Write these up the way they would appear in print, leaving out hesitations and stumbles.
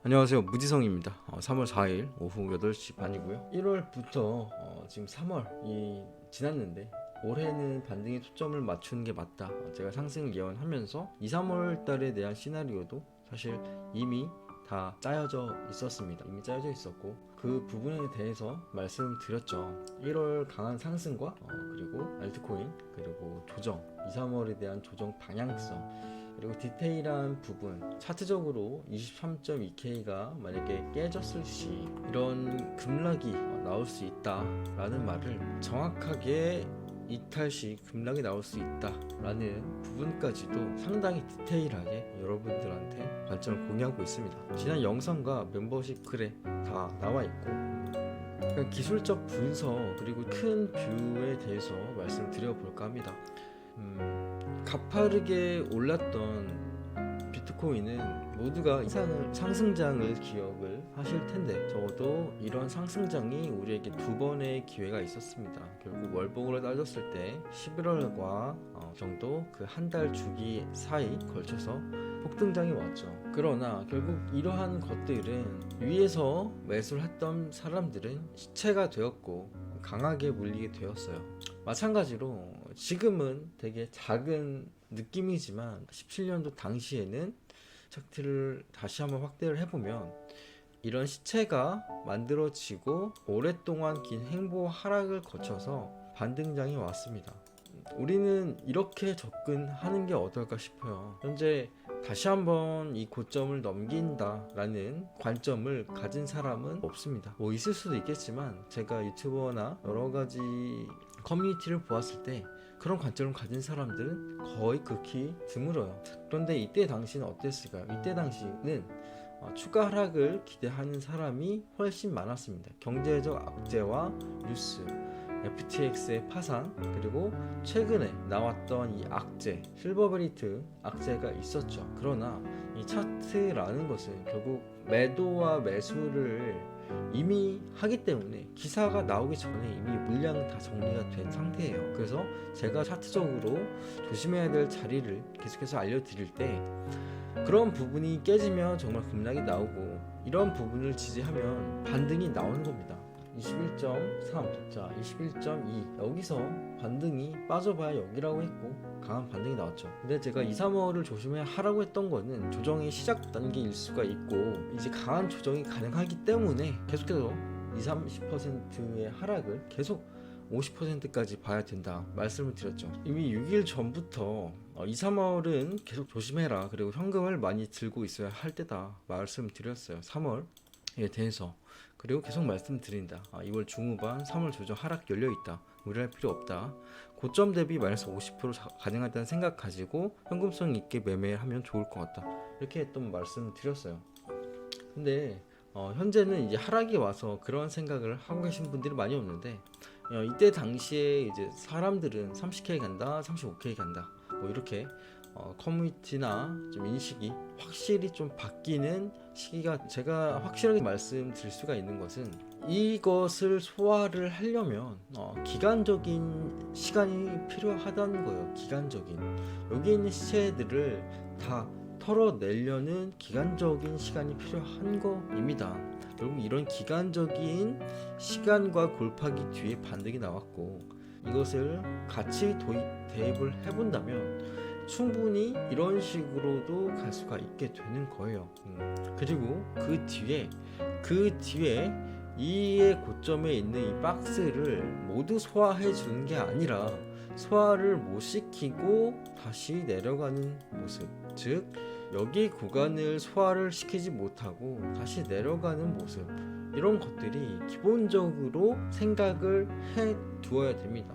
안녕하세요, 무지성입니다. 3월 4일 오후 8시 반이고요. 1월부터 지금 3월이 지났는데 올해는 반등에 초점을 맞추는 게 맞다. 제가 상승을 예언하면서 2, 3월 달에 대한 시나리오도 사실 이미 다 짜여져 있었습니다. 이미 짜여져 있었고 그 부분에 대해서 말씀드렸죠. 1월 강한 상승과 그리고 알트코인 그리고 조정 2, 3월에 대한 조정 방향성 그리고 디테일한 부분 차트적으로 23.2K가 만약에 깨졌을 시 이런 급락이 나올 수 있다 라는 말을 정확하게 이탈 시 급락이 나올 수 있다 라는 부분까지도 상당히 디테일하게 여러분들한테 관점을 공유하고 있습니다. 지난 영상과 멤버십 글에 다 나와 있고 기술적 분석 그리고 큰 뷰에 대해서 말씀드려 볼까 합니다. 가파르게 올랐던 비트코인은 모두가 상승장을 기억을 하실 텐데 적어도 이런 상승장이 우리에게 두 번의 기회가 있었습니다. 결국 월봉으로 따졌을 때 11월과 정도 그 한 달 주기 사이 걸쳐서 폭등장이 왔죠. 그러나 결국 이러한 것들은 위에서 매수를 했던 사람들은 시체가 되었고 강하게 물리게 되었어요. 마찬가지로 지금은 되게 작은 느낌이지만 17년도 당시에는 차트를 다시 한번 확대를 해보면 이런 시체가 만들어지고 오랫동안 긴 행보 하락을 거쳐서 반등장이 왔습니다. 우리는 이렇게 접근하는 게 어떨까 싶어요. 현재 다시 한번 이 고점을 넘긴다 라는 관점을 가진 사람은 없습니다. 뭐 있을 수도 있겠지만 제가 유튜버나 여러가지 커뮤니티를 보았을 때 그런 관점을 가진 사람들은 거의 극히 드물어요. 그런데 이때 당시는 어땠을까요? 이때 당시는 추가 하락을 기대하는 사람이 훨씬 많았습니다. 경제적 악재와 뉴스, FTX의 파산, 그리고 최근에 나왔던 이 악재, 실버브리트 악재가 있었죠. 그러나 이 차트라는 것은 결국 매도와 매수를 이미 하기 때문에 기사가 나오기 전에 이미 물량은 다 정리가 된 상태예요. 그래서 제가 차트적으로 조심해야 될 자리를 계속해서 알려드릴 때 그런 부분이 깨지면 정말 급락이 나오고 이런 부분을 지지하면 반등이 나오는 겁니다. 21.3, 자 21.2 여기서 반등이 빠져봐야 여기라고 했고 강한 반등이 나왔죠. 근데 제가 2, 3월을 조심해야 하라고 했던 거는 조정의 시작 단계일 수가 있고 이제 강한 조정이 가능하기 때문에 계속해서 20-30%의 하락을 계속 50%까지 봐야 된다 말씀을 드렸죠. 이미 6일 전부터 2, 3월은 계속 조심해라 그리고 현금을 많이 들고 있어야 할 때다 말씀드렸어요. 3월에 대해서 그리고 계속 말씀드린다. 2월 중후반 3월 조정 하락 열려있다. 무리할 필요 없다. 고점 대비 마이너스 50% 가능하다는 생각 가지고 현금성 있게 매매하면 좋을 것 같다. 이렇게 또 말씀을 드렸어요. 근데 현재는 이제 하락이 와서 그런 생각을 하고 계신 분들이 많이 없는데 이때 당시에 이제 사람들은 30K 간다, 35K 간다, 뭐 이렇게 커뮤니티나 좀 인식이 확실히 좀 바뀌는 시기가 제가 확실하게 말씀드릴 수가 있는 것은 이것을 소화를 하려면 기간적인 시간이 필요하다는 거예요. 기간적인 여기 있는 시체들을 다 털어내려는 기간적인 시간이 필요한 거입니다. 결국 이런 기간적인 시간과 골파기 뒤에 반등이 나왔고 이것을 같이 대입을 해본다면 충분히 이런 식으로도 갈 수가 있게 되는 거예요. 그리고 그 뒤에 이의 고점에 있는 이 박스를 모두 소화해 주는 게 아니라 소화를 못 시키고 다시 내려가는 모습, 즉 여기 구간을 소화를 시키지 못하고 다시 내려가는 모습, 이런 것들이 기본적으로 생각을 해 두어야 됩니다.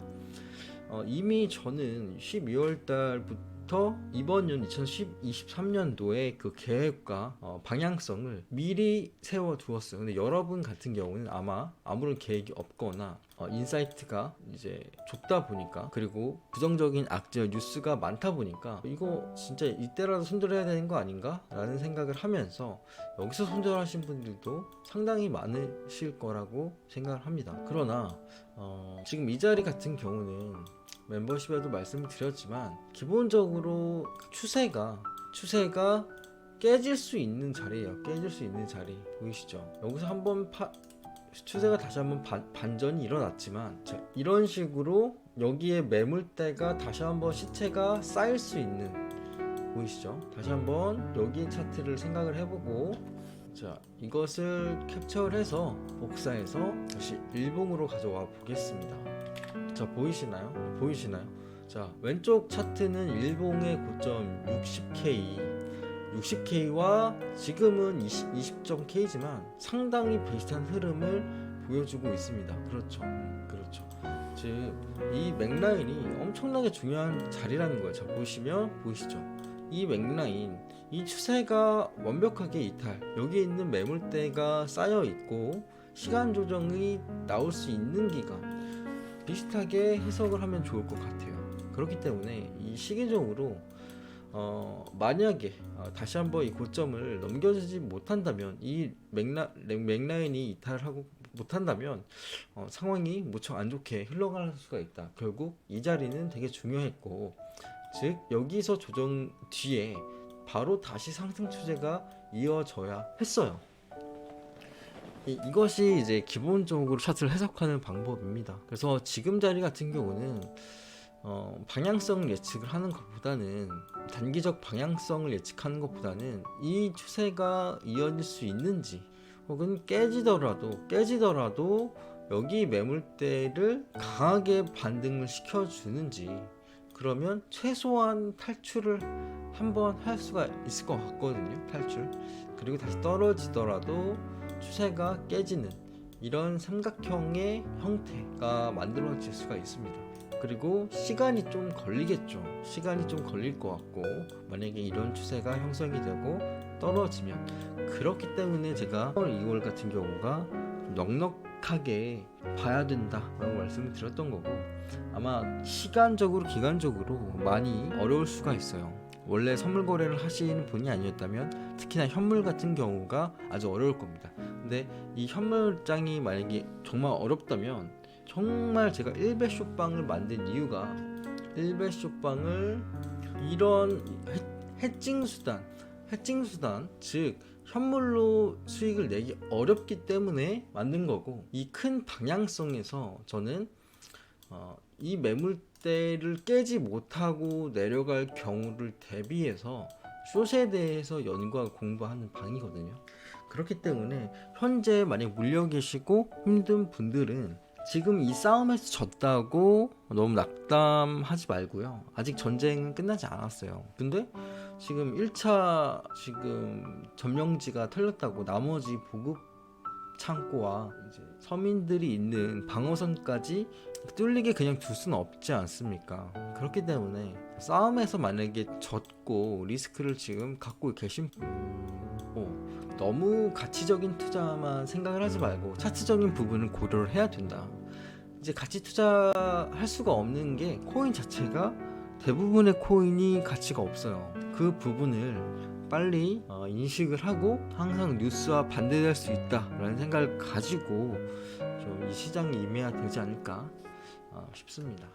이미 저는 12월 달부터 이번 년 2023년도의 그 계획과 방향성을 미리 세워 두었어요. 근데 여러분 같은 경우는 아마 아무런 계획이 없거나 인사이트가 이제 좁다 보니까 그리고 부정적인 악재 뉴스가 많다 보니까 이거 진짜 이때라도 손절해야 되는 거 아닌가? 라는 생각을 하면서 여기서 손절하신 분들도 상당히 많으실 거라고 생각을 합니다. 그러나 지금 이 자리 같은 경우는 멤버십에도 말씀을 드렸지만 기본적으로 추세가 깨질 수 있는 자리예요. 깨질 수 있는 자리 보이시죠? 여기서 한번 추세가 다시 한번 반전이 일어났지만, 자, 이런 식으로 여기에 매물대가 다시 한번 시체가 쌓일 수 있는, 보이시죠? 다시 한번 여기 차트를 생각을 해보고, 자, 이것을 캡처를 해서 복사해서 다시 일봉으로 가져와 보겠습니다. 자, 보이시나요? 자, 왼쪽 차트는 일봉의 고점 60K와 지금은 20.K지만 상당히 비슷한 흐름을 보여주고 있습니다. 그렇죠. 즉, 이 맥라인이 엄청나게 중요한 자리라는 거예요. 자, 보이시죠? 이 맥라인, 이 추세가 완벽하게 이탈, 여기에 있는 매물대가 쌓여 있고 시간 조정이 나올 수 있는 기간, 비슷하게 해석을 하면 좋을 것 같아요. 그렇기 때문에 이 시기적으로 만약에 다시 한번 이 고점을 넘겨주지 못한다면, 이 맥라인이 이탈하고 못한다면 상황이 무척 안 좋게 흘러갈 수가 있다. 결국 이 자리는 되게 중요했고, 즉 여기서 조정 뒤에 바로 다시 상승 추세가 이어져야 했어요. 이것이 이제 기본적으로 차트를 해석하는 방법입니다. 그래서 지금 자리 같은 경우는 방향성 예측을 하는 것보다는, 단기적 방향성을 예측하는 것보다는 이 추세가 이어질 수 있는지, 혹은 깨지더라도 여기 매물대를 강하게 반등을 시켜주는지, 그러면 최소한 탈출을 한번 할 수가 있을 것 같거든요. 그리고 다시 떨어지더라도 추세가 깨지는 이런 삼각형의 형태가 만들어질 수가 있습니다. 그리고 시간이 좀 걸리겠죠. 시간이 좀 걸릴 것 같고, 만약에 이런 추세가 형성이 되고 떨어지면, 그렇기 때문에 제가 2월 같은 경우가 넉넉하게 봐야 된다라고 말씀을 드렸던 거고, 아마 시간적으로 기간적으로 많이 어려울 수가 있어요. 원래 선물 거래를 하시는 분이 아니었다면, 특히나 현물 같은 경우가 아주 어려울 겁니다. 근데 이 현물장이 만약에 정말 어렵다면, 정말 제가 1배 쇼빵을 만든 이유가, 1배 쇼빵을 이런 해칭 수단, 즉 현물로 수익을 내기 어렵기 때문에 만든 거고, 이 큰 방향성에서 저는 이 매물대를 깨지 못하고 내려갈 경우를 대비해서 숏에 대해서 연구하고 공부하는 방이거든요. 그렇기 때문에 현재 만약 물려 계시고 힘든 분들은 지금 이 싸움에서 졌다고 너무 낙담하지 말고요. 아직 전쟁은 끝나지 않았어요. 근데 지금 1차 지금 점령지가 털렸다고 나머지 보급 창고와 이제 서민들이 있는 방어선까지 뚫리게 그냥 둘 수는 없지 않습니까? 그렇기 때문에 싸움에서 만약에 졌고 리스크를 지금 갖고 계신 너무 가치적인 투자만 생각을 하지 말고 차트적인 부분을 고려를 해야 된다. 이제 가치 투자할 수가 없는 게, 코인 자체가 대부분의 코인이 가치가 없어요. 그 부분을 빨리 인식을 하고 항상 뉴스와 반대될 수 있다라는 생각을 가지고 좀 이 시장에 임해야 되지 않을까 싶습니다.